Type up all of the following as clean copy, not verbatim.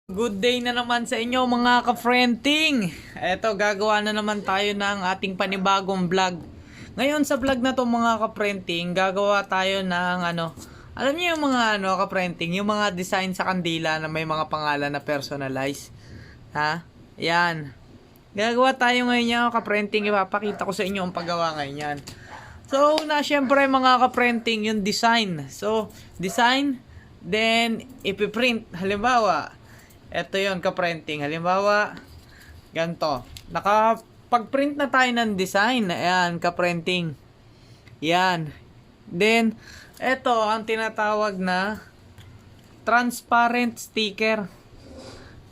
Good day na naman sa inyo mga ka-friending. Eto, gagawa na naman tayo ng ating panibagong vlog. Ngayon sa vlog na to mga ka-friending, gagawa tayo ng alam niyo yung mga ka-friending, yung mga design sa kandila na may mga pangalan na personalized. Ha? Yan. Gagawa tayo ngayon yan ka-friending, ipapakita ko sa inyo ang paggawa ngayon yan. So, syempre mga ka-friending, yung design. So, design, then ipiprint. Halimbawa, ito yon ka-printing. Halimbawa, ganito. Nakapag-print na tayo ng design. Ayan, ka-printing. Yan. Then, ito ang tinatawag na transparent sticker.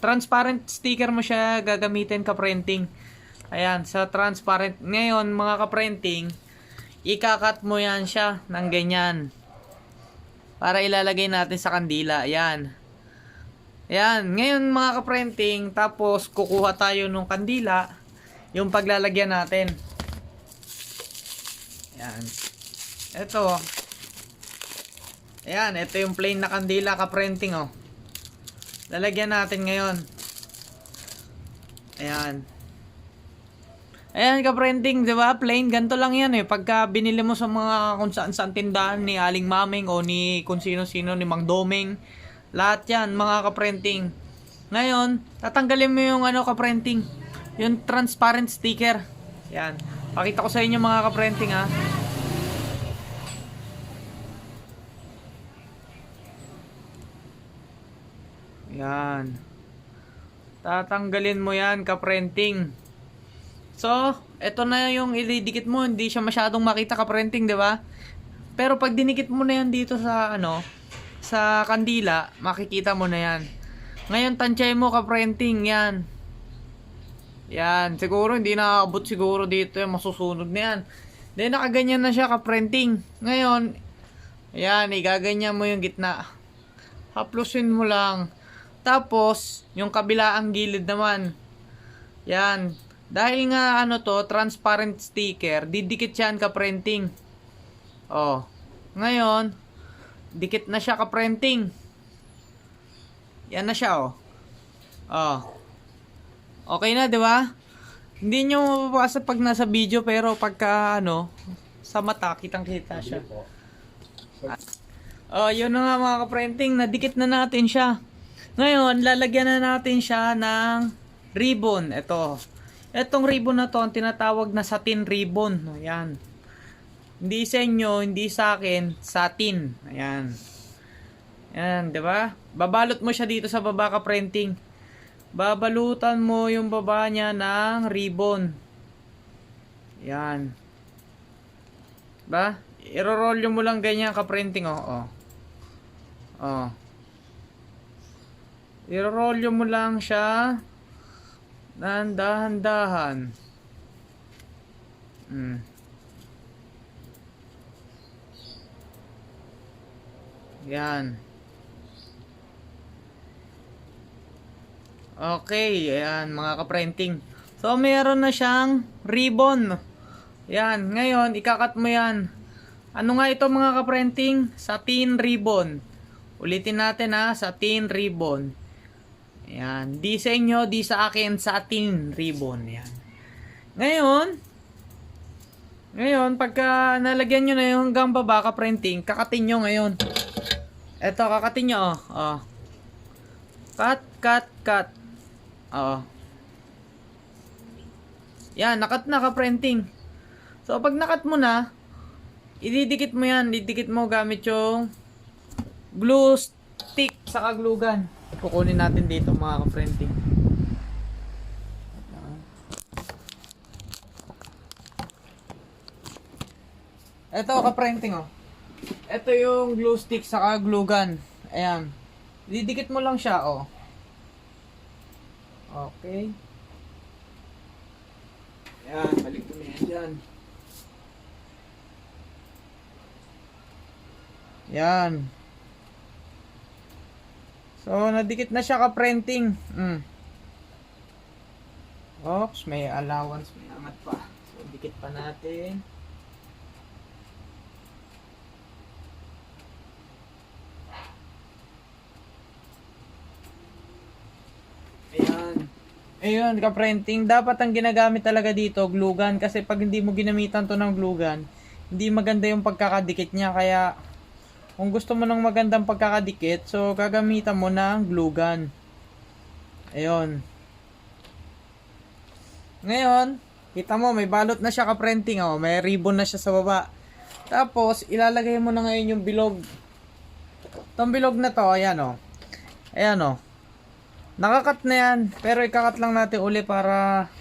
Transparent sticker mo siya gagamitin ka-printing. Ayan, sa transparent. Ngayon, mga ka-printing, ikakat mo yan siya ng ganyan. Para ilalagay natin sa kandila. Ayan. Ayan, ngayon mga ka-printing, tapos kukuha tayo ng kandila, yung paglalagyan natin. Ayan. Ito. Ayan, ito yung plain na kandila ka-printing, oh. Lalagyan natin ngayon. Ayan. Ayan ka-printing, di ba? Plain, ganito lang yan eh. Pagka binili mo sa mga kung saan tindahan ni Aling Maming o ni kung sino-sino, ni Mang Doming, lahat yan, mga ka-printing. Ngayon, tatanggalin mo yung ka-printing. Yung transparent sticker. Yan. Pakita ko sa inyo mga ka-printing ha. Yan. Tatanggalin mo yan ka-printing. So, eto na yung ilidikit mo. Hindi siya masyadong makita ka-printing, di ba? Pero pag dinikit mo na yan dito sa sa kandila, makikita mo na yan. Ngayon, tansyahin mo ka-printing, yan. Yan, siguro hindi nakakabot siguro dito, yan, masusunod na yan. Then, nakaganyan na siya ka-printing. Ngayon, yan, igaganyan mo yung gitna. Haplusin mo lang. Tapos, yung kabilaang gilid naman. Yan. Dahil nga, transparent sticker, didikit yan ka-printing. Oh. Ngayon, dikit na siya ka-printing. Yan na siya, oh. Oh. Okay na, di ba? Hindi nyo mapapasa pag nasa video, pero pagka, sa mata, kitang-kita siya. Oh, yun na nga mga ka-printing, nadikit na natin siya. Ngayon, lalagyan na natin siya ng ribbon. Ito. Etong ribbon na to, ang tinatawag na satin ribbon. Ayan. Hindi sa inyo, hindi sa akin, satin. Ayan. Ayan, di ba? Babalot mo siya dito sa baba ka-printing. Babalutan mo yung baba niya ng ribbon. Ayan. Ba? Iro-roll mo lang ganyan ka-printing, oh. Oh. Iro-roll mo lang siya ng dahan-dahan. Yan. Okay, ayan mga ka-printing. So, meron na siyang ribbon. Yan, ngayon, ikakat mo yan. Ano nga ito mga ka-printing? Satin ribbon. Ulitin natin ha, satin ribbon. Ayan, di sa inyo, di sa akin, satin ribbon. Yan. Ngayon, pagka nalagyan nyo na yung hanggang baba ka-printing, kakatin nyo ngayon. Eto, kakatin nyo, oh. Cut. Oh. Yan, nakat na ka-printing. So, pag nakat mo na, ididikit mo yan. Didikit mo gamit yung glue stick sa glue gun. Kukunin natin dito mga ka-printing. Eto, ka-printing, oh. Ito yung glue stick sa glue gun. Ayan. Didikit mo lang siya, oh. Okay. Ayan, balik mo yan dyan. Yan. So, nadikit na siya ka-printing. Oops, may allowance, may angat pa. So, dikit pa natin. Ayun, ka-printing, dapat ang ginagamit talaga dito, glue gun. Kasi pag hindi mo ginamitan to ng glue gun, hindi maganda yung pagkakadikit niya. Kaya, kung gusto mo ng magandang pagkakadikit, so gagamitan mo ng glue gun. Ayun. Ngayon, kita mo, may balot na siya ka-printing. Oh. May ribbon na siya sa baba. Tapos, ilalagay mo na ngayon yung bilog. Itong bilog na to, ayan o. Ayan o. Nakakat na yan. Pero ikakat lang natin uli para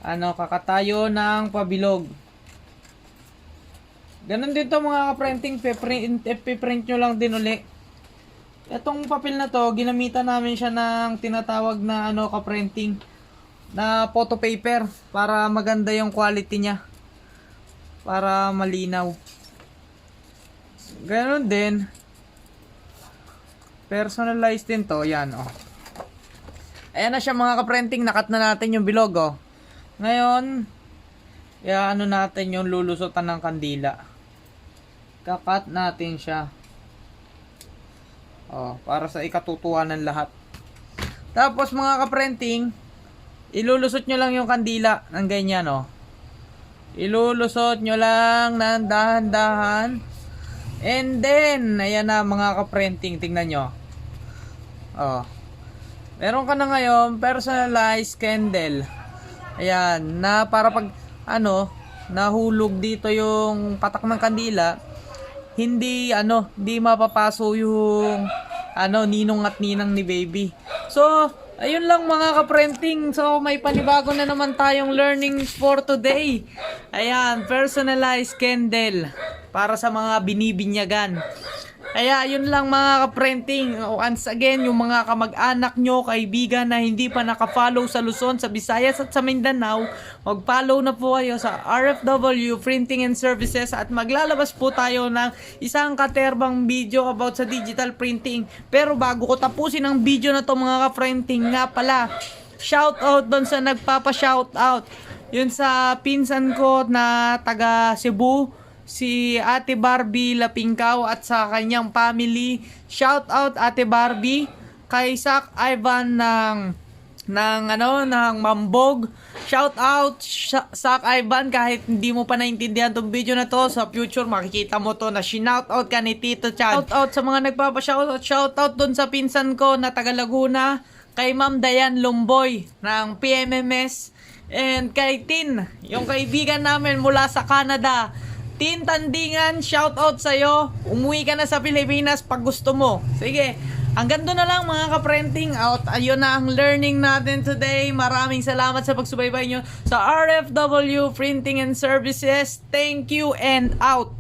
kakat tayo ng pabilog. Ganon din to mga ka-printing. Piprint nyo lang din uli. Itong papel na to, ginamitan namin siya ng tinatawag na ka-printing na photo paper para maganda yung quality niya. Para malinaw. Ganon din. Personalized din to. Yan o. Ayan na siya mga ka-printing, nakat na natin yung bilog oh. Ngayon, natin yung lulusutan ng kandila. Kakat natin siya. Oh, para sa ikatutuwa ng lahat. Tapos mga ka-printing, ilulusot nyo lang yung kandila ng ganyan oh. Ilulusot nyo lang ng dahan-dahan. And then, ayan na mga ka-printing, tingnan nyo. Oh. Meron ka na ngayon personalized candle. Ayan, na para pag nahulog dito yung patak ng kandila, hindi mapapaso yung ninong at ninang ni baby. So, ayun lang mga ka-printing. So, may panibago na naman tayong learning for today. Ayan, personalized candle para sa mga binibinyagan. Kaya yun lang mga ka-printing. Once again, yung mga kamag-anak nyo, kaibigan na hindi pa naka-follow sa Luzon, sa Visayas at sa Mindanao, mag-follow na po kayo sa RFW Printing and Services at maglalabas po tayo ng isang katerbang video about sa digital printing. Pero bago ko tapusin ang video na to mga ka-printing, nga pala, shoutout doon sa nagpapa-shoutout. Yun sa pinsan ko na taga Cebu, si Ate Barbie Lapingkaw at sa kanyang family. Shout out Ate Barbie, kay Sak Ivan ng Mambog. Shout out Sak Ivan, kahit hindi mo pa naintindihan tong video na to, sa future makikita mo to na shinout out ka ni Tito Chan. Shout out sa mga nagpapa-shoutout. Shout out dun sa pinsan ko na taga Laguna, kay Ma'am Dayan Lumboy ng PMMS, and kay Tin, yung kaibigan namin mula sa Canada. Tin Tandingan, shout out sa'yo. Umuwi ka na sa Pilipinas pag gusto mo. Sige, hanggang doon na lang mga ka-printing out. Ayun na ang learning natin today. Maraming salamat sa pagsubaybay nyo sa RFW Printing and Services. Thank you and out.